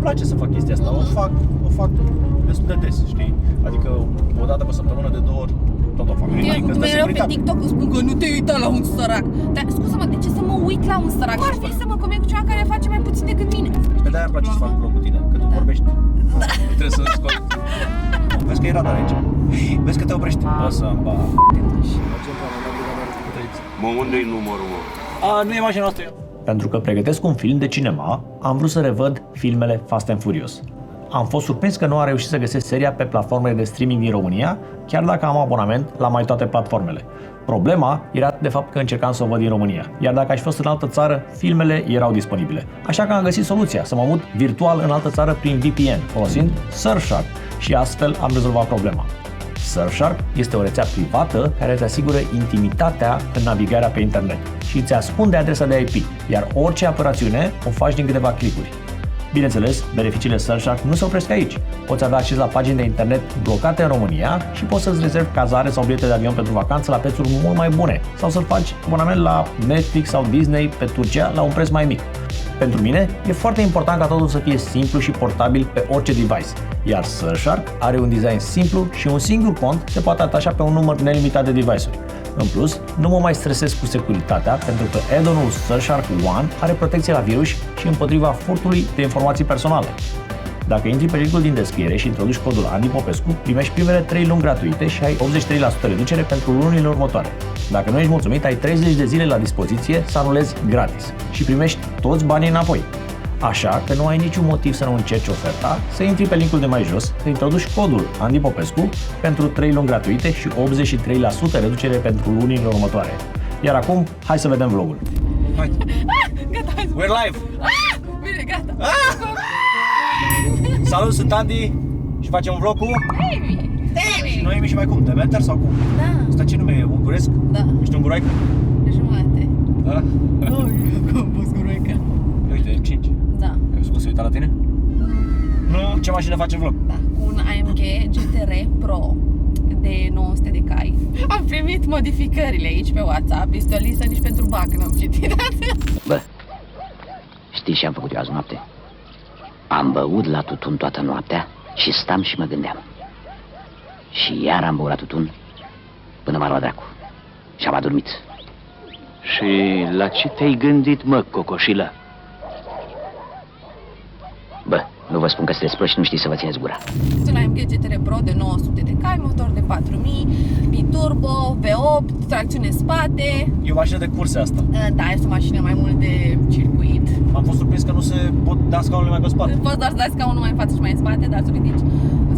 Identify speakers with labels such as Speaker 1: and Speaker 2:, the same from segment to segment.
Speaker 1: place să fac chestia asta, o fac destul de des, știi? Adică o dată pe săptămână, de 2 ori, tot o fac.
Speaker 2: Mereu pe TikTok îmi spun că nu te uita la un sărac. Dar scuză-mă, de ce să mă uit la un sărac? Ar fi să mă combin cu ceva care face mai puțin decât mine.
Speaker 1: Pe de-aia îmi place să fac vlog cu tine, că tu vorbești. Da. Trebuie să scot. Vezi că e radar aici. Vezi că te oprești. O să-mi ba.
Speaker 3: Mă, unde-i numărul, mă?
Speaker 1: Nu e mașina noastră.
Speaker 4: Pentru că pregătesc un film de cinema, am vrut să revăd filmele Fast and Furious. Am fost surprins că nu am reușit să găsesc seria pe platformele de streaming din România, chiar dacă am abonament la mai toate platformele. Problema era de fapt că încercam să o văd din România, iar dacă aș fi fost în altă țară, filmele erau disponibile. Așa că am găsit soluția, să mă mut virtual în altă țară prin VPN, folosind Surfshark, și astfel am rezolvat problema. Surfshark este o rețea privată care îți asigură intimitatea în navigarea pe internet și îți ascunde adresa de IP, iar orice operațiune o faci din câteva clicuri. Bineînțeles, beneficiile Surfshark nu se opresc aici. Poți avea acces la pagini de internet blocate în România și poți să-ți rezervi cazare sau bilete de avion pentru vacanță la prețuri mult mai bune sau să faci abonament la Netflix sau Disney pe Turcia la un preț mai mic. Pentru mine, e foarte important ca totul să fie simplu și portabil pe orice device, iar Surfshark are un design simplu și un singur cont se poate atașa pe un număr nelimitat de device-uri. În plus, nu mă mai stresez cu securitatea pentru că add-on-ul Surfshark One are protecție la virus și împotriva furtului de informații personale. Dacă intri pe linkul din descriere și introduci codul Andy Popescu, primești primele 3 luni gratuite și ai 83% reducere pentru lunile următoare. Dacă nu ești mulțumit, ai 30 de zile la dispoziție să anulezi gratis și primești toți banii înapoi. Așa că nu ai niciun motiv să nu încerci oferta, să intri pe linkul de mai jos, să introduci codul Andy Popescu pentru 3 luni gratuite și 83% reducere pentru lunile următoare. Iar acum, hai să vedem vlogul.
Speaker 1: Hai.
Speaker 2: Gata, hai să...
Speaker 1: We're live!
Speaker 2: Bine, gata.
Speaker 1: Salut, sunt Andy și facem un vlog cu...
Speaker 2: Amy!
Speaker 1: Și Noemi și mai cum? Demeter sau cum?
Speaker 2: Da.
Speaker 1: Asta ce nume e? Unguresc?
Speaker 2: Da.
Speaker 1: Ești unguroaică?
Speaker 2: Jumate.
Speaker 1: Da?
Speaker 2: Cum pus cu roica?
Speaker 1: Uite, 5.
Speaker 2: Da.
Speaker 1: Ai văzut cum se uita la tine? Nu. Ce mașină face vlog?
Speaker 2: Da, cu un AMG GTR Pro de 900 de cai. Am primit modificările aici pe WhatsApp, este o listă nici pentru BAC, n-am citit.
Speaker 5: Bă, știi ce am făcut eu azi noapte? Am băut la tutun toată noaptea și stam și mă gândeam. Și iar am băut la tutun până m-a luat dracu. Și am adormit. Și la ce te-ai gândit, mă, cocoșilă? Bă, nu vă spun că sunteți proști și nu știți să vă țineți gura.
Speaker 2: Este un AMG GTR Pro de 900 de cai, motor de 4000, biturbo, V8, tracțiune în spate.
Speaker 1: E o mașină de curse asta.
Speaker 2: Da, este o mașină mai mult de circuit.
Speaker 1: Am fost surprins că nu se pot da scaunele mai pe spate.
Speaker 2: Poți doar să dai scaunul mai în față și mai în spate, dar să ridici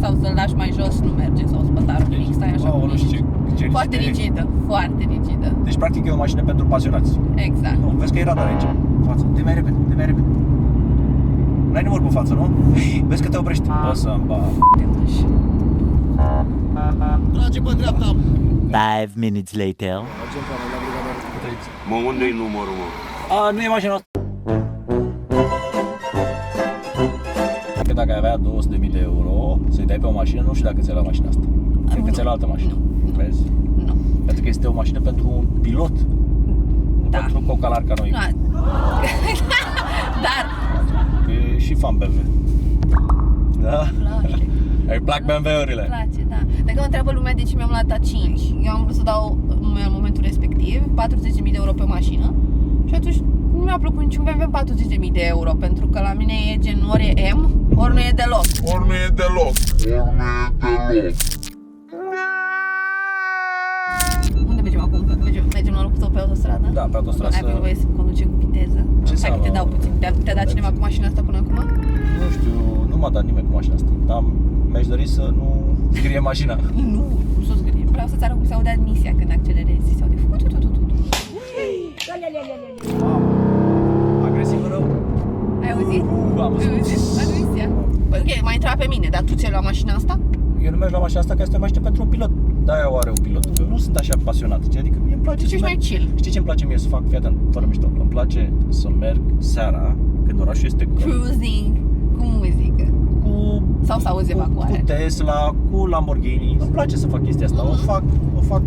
Speaker 2: sau să-l lași mai jos nu merge, sau spătarul nimic, stai așa cum ești. Foarte rigidă, foarte rigidă.
Speaker 1: Deci practic e o mașină pentru pasionați.
Speaker 2: Exact.
Speaker 1: Nu, vezi că e radar aici. Față. De mai repede, de mai repede. N-ai număr pe față, nu? Vezi că te oprești. O să-mi ba.
Speaker 6: Trage pe dreapta.
Speaker 7: 5 minutes later.
Speaker 3: Mă, unde-i numărul, mă?
Speaker 1: Nu e mașina noastră. Dacă ai avea 200.000 de euro să-i dai pe o mașină, nu știu dacă ți-ai la mașina asta. Cred că ți-ai la altă mașină. Vezi?
Speaker 2: Nu.
Speaker 1: Pentru că este o mașină pentru un pilot. Nu
Speaker 2: Da.
Speaker 1: pentru un cocalar ca noi.
Speaker 2: Dar
Speaker 1: E și fan BMW. Da?
Speaker 2: place.
Speaker 1: Îi plac BMW-urile.
Speaker 2: Place, da. Dacă mă întreabă lumea de ce mi-am luat A5, eu am vrut să dau în momentul respectiv 40.000 de euro pe mașină și atunci nu mi-a plăcut niciun BMW 40.000 de euro, pentru că la mine e gen ori e M, ori nu e deloc.
Speaker 3: Ori nu e deloc.
Speaker 2: Unde mergem acum? Mergem la locul tău pe autostradă?
Speaker 1: Da, pe autostradă.
Speaker 2: Ai avut voie să conducem cu viteză?
Speaker 1: Ce
Speaker 2: Hai că te
Speaker 1: seama?
Speaker 2: dau puțin. Te-a dat cineva cu mașina asta până acum?
Speaker 1: Nu știu, nu m-a dat nimeni cu mașina asta. Dar mi-aș dori să nu scrie mașina.
Speaker 2: Nu să zgârie. Vreau să-ți arăt cum se aude admisia când accelerezi. Se aude
Speaker 1: Agresiv rău.
Speaker 2: Ai auzit?
Speaker 1: Am auzit.
Speaker 2: Admisia. Ok, mai intra pe mine, dar tu ți-ai luat mașina asta?
Speaker 1: Eu nu merg la mașina asta, că asta e o mașină pentru un pilot. De-aia o are un pilot. Eu nu sunt așa pasionat. Adică mie îmi place
Speaker 2: Deci
Speaker 1: să
Speaker 2: ești
Speaker 1: merg.
Speaker 2: mai chill.
Speaker 1: Știi ce îmi place mie să fac? Fii atent, fără mișto. Îmi place să merg seara, când orașul este
Speaker 2: Cruising cu muzică.
Speaker 1: cu
Speaker 2: Sau să auzi evacuare.
Speaker 1: cu Tesla, cu Lamborghini. Îmi place să fac chestia asta. O fac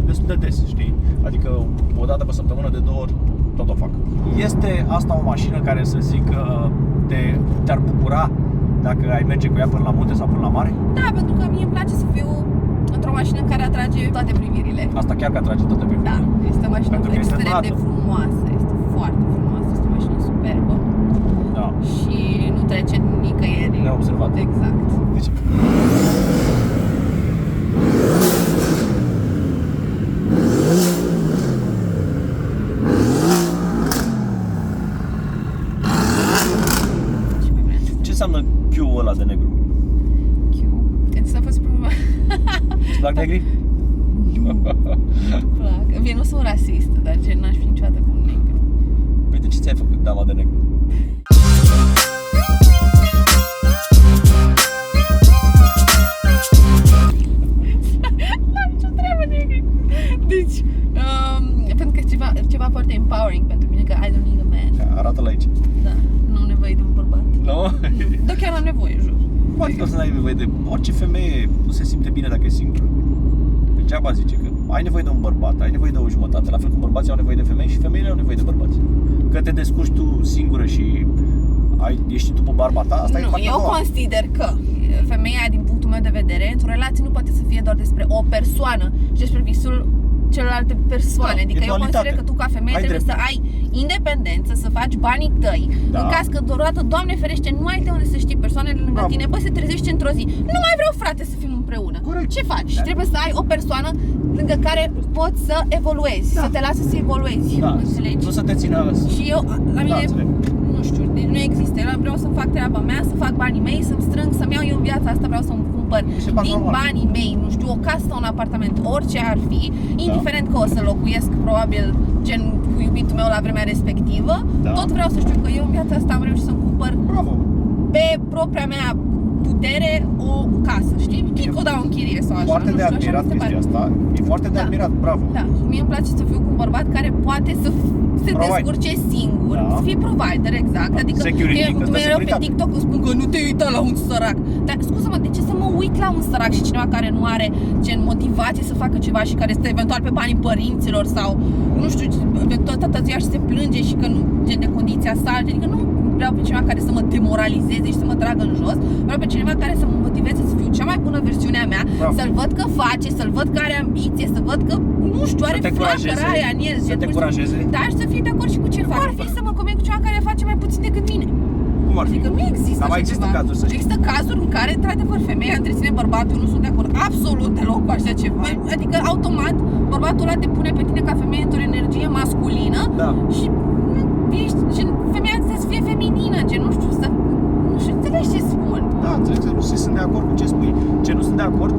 Speaker 1: destul de des, știi? Adică o dată pe săptămână, de 2 ori, tot o fac. Este asta o mașină care să zic că te-ar bucura Dacă ai merge cu ea până la munte sau până la mare?
Speaker 2: Da, pentru că mie îmi place să fiu într-o mașină care atrage toate privirile.
Speaker 1: Asta chiar că atrage toate pe
Speaker 2: Da, este o mașină
Speaker 1: Pentru că este
Speaker 2: extrem de
Speaker 1: durată.
Speaker 2: frumoasă, este foarte frumoasă, este o mașină superbă
Speaker 1: Da.
Speaker 2: și nu trece nicăieri.
Speaker 1: Neobservat.
Speaker 2: Exact.
Speaker 1: Deci,
Speaker 2: Ce mai vreau să
Speaker 1: ce înseamnă Q-ul ăla de negru?
Speaker 2: Îți a fost prima
Speaker 1: Îți plac negri?
Speaker 2: plac. Bine, nu sunt rasistă, dar gen n-aș fi niciodată cu un negru.
Speaker 1: Păi de ce ți-ai făcut dama de negru?
Speaker 2: N-am nicio treabă negri. Deci, pentru că e ceva foarte empowering pentru mine, că I don't need a man.
Speaker 1: Arată-l aici.
Speaker 2: Da, nu am nevoie de un bărbat.
Speaker 1: Nu?
Speaker 2: Da, chiar am nevoie, jur.
Speaker 1: Poate că să n-ai nevoie de... Orice femeie nu se simte bine dacă e singură. Degeaba zice că ai nevoie de un bărbat, ai nevoie de o jumătate. La fel cum bărbații au nevoie de femei și femeile au nevoie de bărbați. Că te descurci tu singură și ești după barba ta, asta e
Speaker 2: Nu,
Speaker 1: partea a
Speaker 2: eu
Speaker 1: doua.
Speaker 2: consider că femeia, din punctul meu de vedere, într-o relație nu poate să fie doar despre o persoană și despre visul celelalte persoane.
Speaker 1: Da,
Speaker 2: adică
Speaker 1: e
Speaker 2: eu
Speaker 1: dualitate.
Speaker 2: consider că tu ca femeie
Speaker 1: Ai
Speaker 2: trebuie
Speaker 1: drept.
Speaker 2: să ai independență, să faci banii tăi.
Speaker 1: Da.
Speaker 2: În caz că deodată, Doamne ferește, nu ai de unde să știi persoanele lângă
Speaker 1: Bravo.
Speaker 2: tine, poți să te trezești într-o zi. Nu mai vreau, frate, să fim împreună.
Speaker 1: Corect.
Speaker 2: Ce faci?
Speaker 1: Da.
Speaker 2: Trebuie să ai o persoană lângă care poți să evoluezi, să te lasă să evoluezi.
Speaker 1: Da.
Speaker 2: Înțelegi?
Speaker 1: Nu să te țină...
Speaker 2: Și eu, la mine,
Speaker 1: înțeleg.
Speaker 2: nu știu, deci nu există. Eu vreau să fac treaba mea, să fac banii mei, să-mi strâng, să-mi iau eu în viața asta, vreau să-mi cumpăr
Speaker 1: se fac
Speaker 2: din
Speaker 1: normal.
Speaker 2: banii mei, nu știu, o casă sau un apartament, orice ar fi, indiferent că o să locuiesc probabil gen cu iubitul meu la vremea respectivă,
Speaker 1: Da.
Speaker 2: tot vreau să știu că eu în viața asta am reușit să-mi cumpăr
Speaker 1: Bravo!
Speaker 2: pe propria mea putere o casă, știi? Chit că o dau în chirie sau așa,
Speaker 1: Foarte
Speaker 2: nu
Speaker 1: de
Speaker 2: știu, așa
Speaker 1: admirat
Speaker 2: mi se pare.
Speaker 1: chestia asta. E foarte de
Speaker 2: Da.
Speaker 1: admirat, bravo.
Speaker 2: Da, mie îmi place să fiu cu un bărbat care poate să se
Speaker 1: Provide.
Speaker 2: descurce singur,
Speaker 1: Da.
Speaker 2: să fie provider, exact. Adică
Speaker 1: Security, că îți dă
Speaker 2: mereu pe
Speaker 1: securitate.
Speaker 2: TikTok îmi spun că nu te uita la un sărac. Dar scuză-mă, de ce să mă uit la un sărac și cineva care nu are gen motivație să facă ceva și care stă eventual pe banii părinților sau nu știu, toată ziua și se plânge și că nu gen de condiția sa, adică nu vreau pe cineva care să mă demoralizeze și să mă tragă în jos, vreau pe cineva care să mă motiveze să fiu cea mai bună versiune a mea,
Speaker 1: Bravo.
Speaker 2: să-l văd că face, să-l văd că are ambiție, să văd că, nu știu, are
Speaker 1: te
Speaker 2: flacăra
Speaker 1: încurajeze,
Speaker 2: aia în el.
Speaker 1: să
Speaker 2: gen,
Speaker 1: te
Speaker 2: pur și simplu.
Speaker 1: încurajeze.
Speaker 2: Da, și să fie de acord și cu ce fac. Ar fi să mă combin cu cineva care face mai puțin decât mine.
Speaker 1: Cum ar fi?
Speaker 2: Adică nu există
Speaker 1: Dar mai
Speaker 2: așa
Speaker 1: există
Speaker 2: ceva.
Speaker 1: cazuri, să știi.
Speaker 2: Există cazuri în care, într-adevăr, femeia întreține bărbatul, nu sunt de acord absolut deloc cu așa ceva. Adică, automat, bărbatul ăla te pune pe tine ca femeie într-o energie masculină
Speaker 1: Da.
Speaker 2: și ești, gen, femeia trebuie să fie feminină, gen, nu știu, să... Nu știu, înțelegi ce spun?
Speaker 1: Da, înțeleg că nu sunt de acord cu ce spui. Ce nu sunt de acord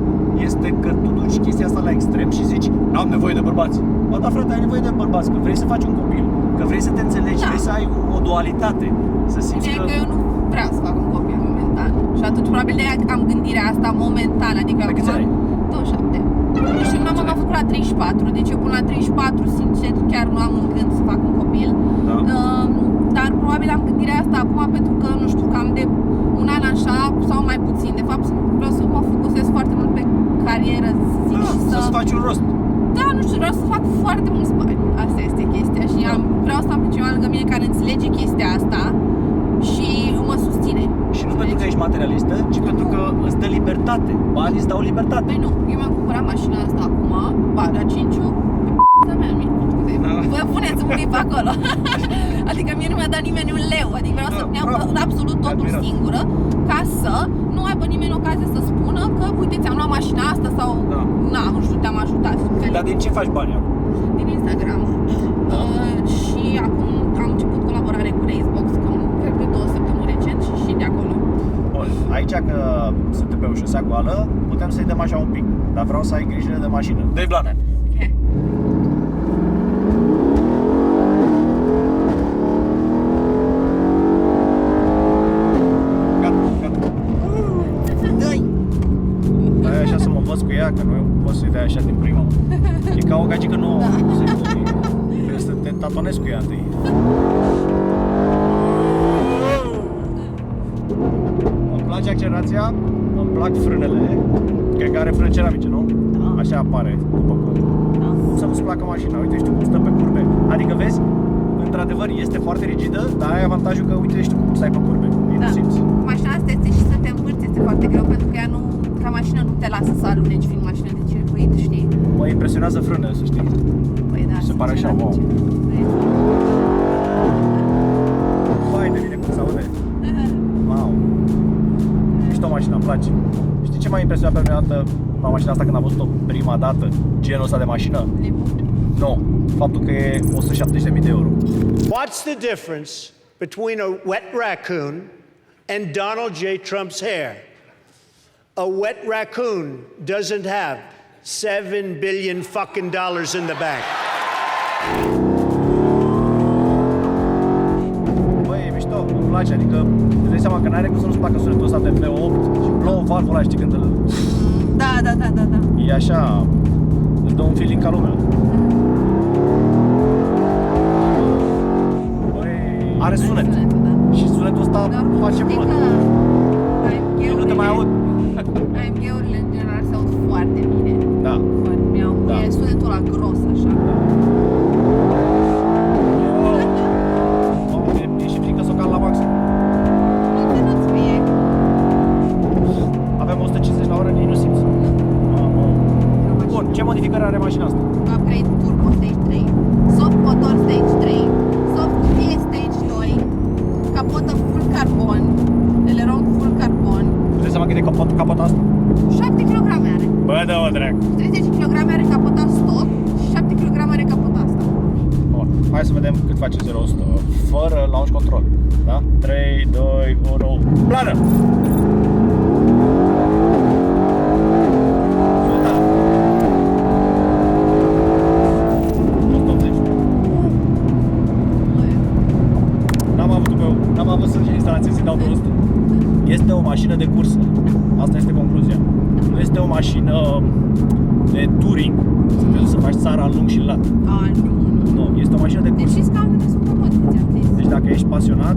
Speaker 1: este că tu duci chestia asta la extrem și zici am nevoie de bărbați. Bă, da, frate, ai nevoie de bărbați, că vrei să faci un copil, că vrei să te înțelegi,
Speaker 2: Da.
Speaker 1: vrei să ai o dualitate, să simți
Speaker 2: Ideea e
Speaker 1: că...
Speaker 2: că eu nu vreau să fac un copil momentan. Și atunci probabil de aia am gândirea asta momentan. Adică
Speaker 1: Pe câți ani ai?
Speaker 2: 27. Și mama m-a făcut la 34, deci eu până la 34, sincer, chiar nu am în gând să fac un copil.
Speaker 1: Da.
Speaker 2: Dar probabil am gândirea asta acum pentru că, nu știu, cam de un an așa sau mai puțin. De fapt, vreau să mă focusez foarte mult pe carieră, să zic,
Speaker 1: Da,
Speaker 2: și
Speaker 1: să-ți faci un rost.
Speaker 2: Da, nu știu, vreau să fac foarte mulți bani. Asta este chestia și vreau să am pe cineva lângă mine care înțelege chestia asta și mă susține.
Speaker 1: Și nu pentru că ești materialistă, ci pentru că îți dă libertate. Banii îți dau libertate.
Speaker 2: Păi nu, eu mi-am cumpărat mașina asta acum, Bada 5-ul, pe mea, scuze,
Speaker 1: Da.
Speaker 2: vă puneți un pic pe acolo. Adică mie nu mi-a dat nimeni un leu, adică vreau să iau
Speaker 1: bravo.
Speaker 2: absolut totul
Speaker 1: Admirat.
Speaker 2: singură, ca să nu aibă nimeni ocazia să spună că, uite, ți-am luat mașina asta sau,
Speaker 1: Da.
Speaker 2: na, nu știu, te-am ajutat.
Speaker 1: Dar din ce faci bani acum?
Speaker 2: Din Instagram. Și acum am început colaborare cu Racebox, cred că 2 săptămâni recent și de acolo.
Speaker 1: Bun, aici că suntem pe o șosea goală, putem să-i dăm așa un pic. Dar vreau să ai grijă de mașină. Dă-i blană!
Speaker 2: Ok.
Speaker 1: Gata, gata.
Speaker 2: Dă-i!
Speaker 1: Dai așa să mă învăț cu ea, că nu poți să-i dai așa din prima. E ca o gagică nouă. Trebuie să te tatonezi cu ea întâi. Îmi place accelerația, îmi plac frânele. Cred că are frâne ceramice, nu?
Speaker 2: Da.
Speaker 1: Așa apare după cum. Cum să nu-ți placă mașina? Uite, știu cum stă pe curbe. Adică vezi, într-adevăr este foarte rigidă, dar ai avantajul că uite, știu cum stai pe curbe.
Speaker 2: Da.
Speaker 1: Nu simți.
Speaker 2: Mașina asta este și să te să aluneci fiind mașină de circuit, știi?
Speaker 1: Mă impresionează frânele, să știi.
Speaker 2: Păi da,
Speaker 1: Se pare așa,
Speaker 2: sincer,
Speaker 1: wow.
Speaker 2: adică,
Speaker 1: Vai de mine cum se aude. Wow. Mișto mașina, îmi place. Știi ce m-a impresionat pe prima dată la mașina asta când am văzut-o prima dată? Genul ăsta de mașină? Nu. Faptul că e 170.000 de euro.
Speaker 8: What's the difference between a wet raccoon and Donald J. Trump's hair? A wet raccoon doesn't have $7 billion fucking dollars in the bank.
Speaker 1: Băi, e mișto, îmi place, adică îți dai seama că n-are cum să nu-ți placă sunetul ăsta de V8 și plouă valvul ăla, știi, când îl...
Speaker 2: Da.
Speaker 1: E așa, îți dă un feeling ca lumea. Băi, are sunet.
Speaker 2: Sunetul, da.
Speaker 1: Și sunetul ăsta
Speaker 2: Dar
Speaker 1: face
Speaker 2: știi
Speaker 1: mult.
Speaker 2: că
Speaker 1: Eu nu te mai aud.
Speaker 2: AMG-urile în general se aud foarte bine.
Speaker 1: Da.
Speaker 2: Foarte bine.
Speaker 1: Da.
Speaker 2: E sunetul ăla gros, așa.
Speaker 1: Mamă, e și frică să o cal la maxim.
Speaker 2: Nu-ți fie.
Speaker 1: Avem 150 la oră, nici nu simți. Mamă. Bun, ce modificări are mașina asta?
Speaker 2: Upgrade Turbo Stage 3, Soft Motor Stage 3, Soft cutie Stage 2, capotă full carbon, eleron full carbon,
Speaker 1: Îți dai seama cât e capota asta?
Speaker 2: 7 kg are.
Speaker 1: Bă, dă-o dracu.
Speaker 2: 30 kg are capota stop și 7 kg are capota asta.
Speaker 1: Bun, hai să vedem cât face 0-100 fără launch control. Da? 3, 2, 1, plană! 100! N-am avut să instalație să dau de 100. Este o mașină de cursă. Asta este concluzia. Nu este o mașină de touring. Să te duci să faci țara în lung și în lat. Nu, este o mașină de
Speaker 2: Deci
Speaker 1: cursă.
Speaker 2: și scaunele sunt comode, ți-am zis.
Speaker 1: Deci dacă ești pasionat,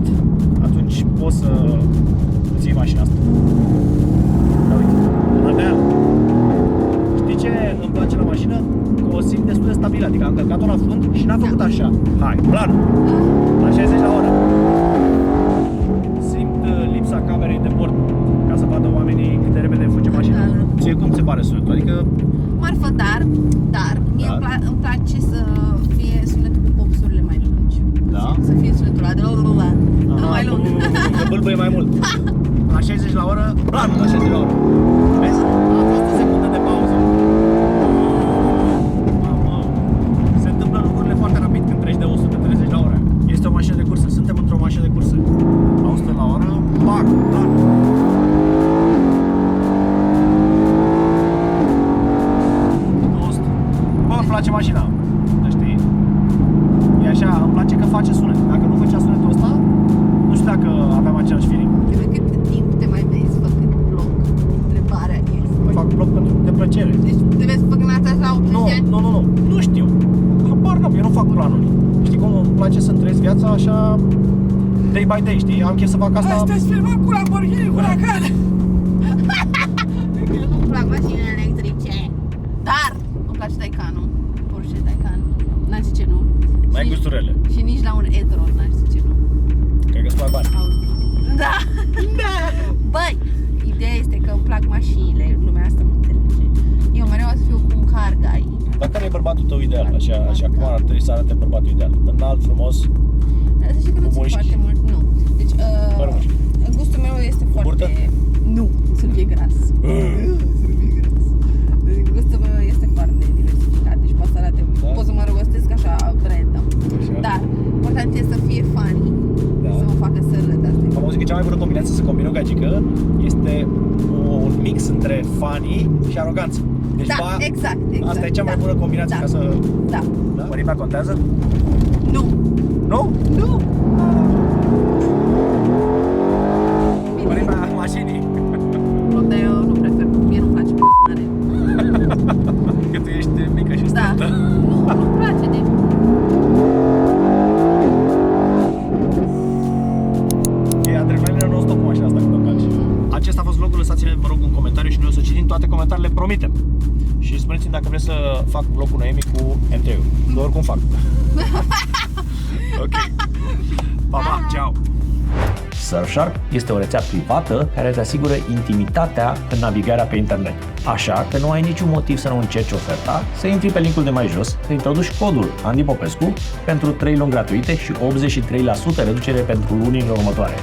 Speaker 1: atunci poți să îți iei mașina asta. Da, uite, abia. Știi ce îmi place la mașină? Că o simt destul de stabilă, adică am călcat-o la fund și n-a făcut așa. Hai, plan! La 60 la oră. Simt lipsa camerei de bord, ca să vadă oamenii cât de repede fuge mașina.
Speaker 2: Da.
Speaker 1: Ție cum ți se pare sunetul? Adică,
Speaker 2: Marfă, dar mie
Speaker 1: Da.
Speaker 2: îmi place să fie sunetul cu boxurile mai lungi.
Speaker 1: Da?
Speaker 2: Să fie sunetul ăla de mai lung.
Speaker 1: Că bâlbâie mai mult. La 60 la oră, plan la 60 la oră. Vezi? A fost o secundă de pauză. Mamă, se întâmplă lucrurile foarte rapid când treci de 130 la oră. Este o mașină de cursă, suntem într-o mașină de cursă. La 100 la oră, pac, plan. Bă, îmi place mașina. Știi? E așa, îmi place că face sunet. Dacă nu făcea sunetul ăsta, nu știu dacă aveam același feeling.
Speaker 2: Cât timp te mai vezi făcând vlog? Întrebarea este.
Speaker 1: Fac vlog de plăcere.
Speaker 2: Deci te vezi făcând asta la 80
Speaker 1: Nu,
Speaker 2: de ani?
Speaker 1: nu. Nu știu. Habar n-am, eu nu fac planuri. Știi cum îmi place să-mi trăiesc viața așa day by day, știi? Am chef să fac asta.
Speaker 2: Asta-ți filmat cu Lamborghini, cu Huracan. Nu-mi plac mașinile electrice. Dar îmi place Taycanul. Porsche Taycan. N-aș zice nu.
Speaker 1: Mai
Speaker 2: Și-
Speaker 1: gusturele.
Speaker 2: Și nici la un e-tron n-aș zice nu.
Speaker 1: Cred că sunt mai bani.
Speaker 2: Da. Băi, ideea este că îmi plac mașinile, lumea asta nu înțelege. Eu mereu o să fiu cu un car guy.
Speaker 1: Dar care e bărbatul tău ideal? Așa cum ar trebui să arate bărbatul ideal? Înalt, frumos,
Speaker 2: Dar să știi că nu
Speaker 1: Cu
Speaker 2: țin
Speaker 1: mușchi.
Speaker 2: foarte mult, nu. Deci,
Speaker 1: fără mușchi.
Speaker 2: gustul meu este
Speaker 1: burtă?
Speaker 2: foarte... Nu, să fie gras. Să fie gras. Deci, gustul meu este foarte diversificat, deci poate să arate,
Speaker 1: Da?
Speaker 2: pot să mă rogostesc așa random.
Speaker 1: Așa.
Speaker 2: Dar, important este să fie funny,
Speaker 1: Da.
Speaker 2: să mă facă să râd, asta e.
Speaker 1: Am auzit că cea mai bună combinație să combini o gagică este un mix între funny și aroganță. Deci,
Speaker 2: Da, exact.
Speaker 1: asta e cea mai bună combinație
Speaker 2: Da.
Speaker 1: ca să...
Speaker 2: Da.
Speaker 1: Da? Mărimea contează?
Speaker 2: Nu.
Speaker 1: Nu?
Speaker 2: Nu.
Speaker 1: Mărimea mașinii.
Speaker 2: Dar eu nu prefer, mie nu-mi place mare.
Speaker 1: Că tu ești mică și
Speaker 2: Da.
Speaker 1: stârtă.
Speaker 2: Nu-mi place, deci...
Speaker 1: E adrenalină non-stop cu mașina asta când o calci. Acesta a fost vlogul, lăsați-ne, vă rog, un comentariu și noi o să citim toate comentariile, promitem. Și spuneți-mi dacă vreți să fac vlogul Noemi cu MT-ul. Că oricum fac. Ok. Pa, pa, ceau.
Speaker 4: Surfshark este o rețea privată care îți asigură intimitatea în navigarea pe internet. Așa că nu ai niciun motiv să nu încerci oferta, să intri pe linkul de mai jos, să introduci codul Andy Popescu pentru 3 luni gratuite și 83% reducere pentru lunile următoare.